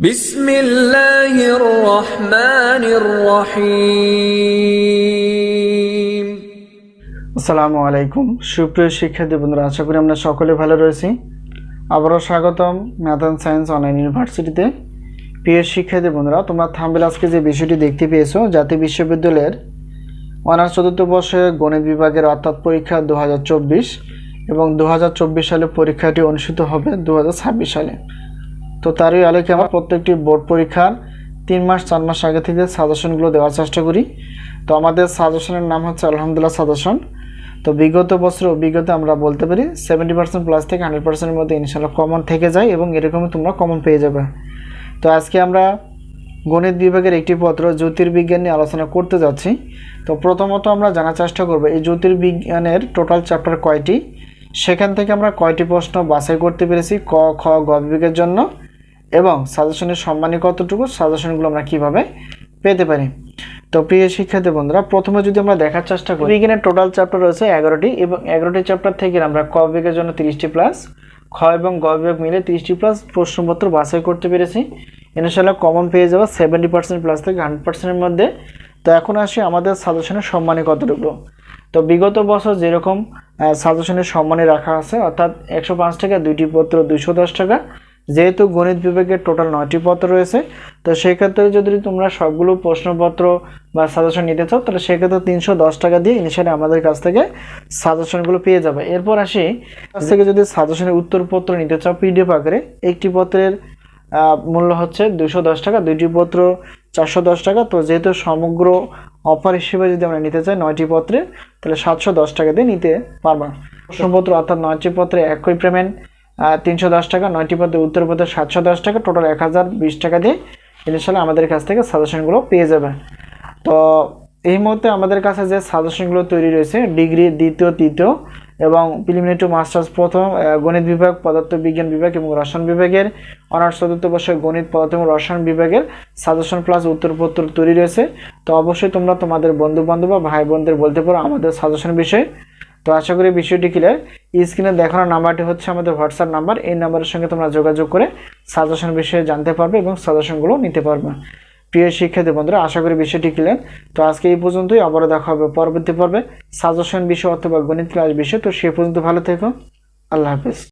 বিসমিল্লাহির রহমানির রহিম। আসসালামু আলাইকুম সুপ্রিয় শিক্ষার্থী বন্ধুরা, আশা করি আমরা সকলে ভালো রয়েছি। আবারও স্বাগতম ম্যাথ অ্যান্ড সায়েন্স অনলাইন ইউনিভার্সিটিতে। প্রিয় শিক্ষার্থী বন্ধুরা, তোমরা থাম্বনেলে আজকে যে বিষয়টি দেখতে পেয়েছো, জাতীয় বিশ্ববিদ্যালয়ের অনার্স চতুর্থ বর্ষে গণিত বিভাগের অর্থাৎ পরীক্ষা 2024 এবং 2024 সালে পরীক্ষাটি অনুষ্ঠিত হবে 2026 সালে। তো তারই আলোকে আমরা প্রত্যেকটি বোর্ড পরীক্ষার 3 মাস 4 মাস আগে থেকে সাজেশনগুলো দেওয়ার চেষ্টা করি। তো আমাদের সাজেশনের নাম হচ্ছে আলহামদুলিল্লাহ সাজেশন। তো বিগত বছর অভিজ্ঞতা আমরা বলতে পারি 70% প্লাস থেকে 100%-এর মধ্যে ইনশাআল্লাহ কমন থেকে যায় এবং এরকমই তোমরা কমন পেয়ে যাবে। তো আজকে আমরা গণিত বিভাগের একটি পত্র জ্যোতির্বিজ্ঞান নিয়ে আলোচনা করতে যাচ্ছি। তো প্রথমত আমরা জানার চেষ্টা করব এই জ্যোতির্বিজ্ঞানের টোটাল চ্যাপ্টার কয়টি, সেখান থেকে আমরা কয়টি প্রশ্ন বাছাই করতে পেরেছি ক খ গ বিভাগের জন্য, এবং সাজেশনের সম্মানী কতটুকু, সাজেশনগুলো আমরা কিভাবে পেতে পারি। তো প্রিয় শিক্ষার্থী বন্ধুরা, প্রথমে যদি আমরা দেখার চেষ্টা করি, বিজ্ঞানের টোটাল চ্যাপ্টার রয়েছে 11টি এবং 11টি চ্যাপ্টার থেকে আমরা ক বিভাগের জন্য 30টি প্লাস, খ এবং গ বিভাগ মিলে 30টি প্লাস প্রশ্নপত্র বাছাই করতে পেরেছি। ইনশাআল্লাহ কমন পেয়ে যাবে 70% প্লাস থেকে 100%-এর মধ্যে। তো এখন আসি আমাদের সাজেশনের সম্মানী কতটুকু। তো বিগত বছর যেরকম সাজেশনের সম্মানী রাখা আছে, অর্থাৎ 105 টাকা 2টি পত্র, 210 টাকা। যেহেতু গণিত বিভাগের টোটাল 9টি পত্র রয়েছে, তো সেক্ষেত্রে যদি তোমরা সবগুলো প্রশ্নপত্র বা সাজেশন নিতে চাও, তাহলে সেক্ষেত্রে 310 টাকা দিয়ে ইনিশিয়ালি আমাদের কাছ থেকে সাজেশনগুলো পেয়ে যাবে। এরপর আসি, কাছ থেকে যদি সাজেশনের উত্তরপত্র নিতে চাও পিডিএফ আকারে, একটি পত্রের মূল্য হচ্ছে 210 টাকা, 2টি পত্র 410 টাকা। তো যেহেতু সমগ্র অফার হিসেবে যদি আমরা নিতে চাই 9টি পত্রে, তাহলে 710 টাকা দিয়ে নিতে পারবো। প্রশ্নপত্র অর্থাৎ 9টি পত্রে একই পেমেন্ট 310 টাকা, 9টি পত্রে উত্তরপত্রে 710 টাকা, টোটাল 1020 টাকা দিয়ে ইনশাআল্লাহ আমাদের কাছ থেকে সাজেশনগুলো পেয়ে যাবে। তো এই মুহূর্তে আমাদের কাছে যে সাজেশনগুলো তৈরি রয়েছে, ডিগ্রি দ্বিতীয় তৃতীয় এবং প্রিলিমিনারি টু মাস্টার্স প্রথম গণিত বিভাগ, পদার্থবিজ্ঞান বিভাগ এবং রসায়ন বিভাগের অনার্স চতুর্থ বর্ষের গণিত, পদার্থ এবং রসায়ন বিভাগের সাজেশন প্লাস উত্তরপত্র তৈরি রয়েছে। তো অবশ্যই তোমরা তোমাদের বন্ধু বান্ধব বা ভাই বোনদের বলতে পারো আমাদের সাজেশন বিষয়ে। তো আশা করি বিষয়টি ক্লিয়ার। স্ক্রিনে দেখানো নাম্বারটি হচ্ছে আমাদের হোয়াটসঅ্যাপ নাম্বার। এই নাম্বারের সঙ্গে তোমরা যোগাযোগ করে সাজেশন বিষয়ে জানতে পারবে এবং সাজেশনগুলো নিতে পারবে। প্রিয় শিক্ষার্থী বন্ধুরা, আশা করি বিষয়টি ক্লিয়ার। তো আজকে এই পর্যন্তই, আবারও দেখা হবে পরবর্তী পর্বে সাজেশন বিষয় অথবা গণিত ক্লাস বিষয়। তো সে পর্যন্ত ভালো থেকো, আল্লাহ হাফেজ।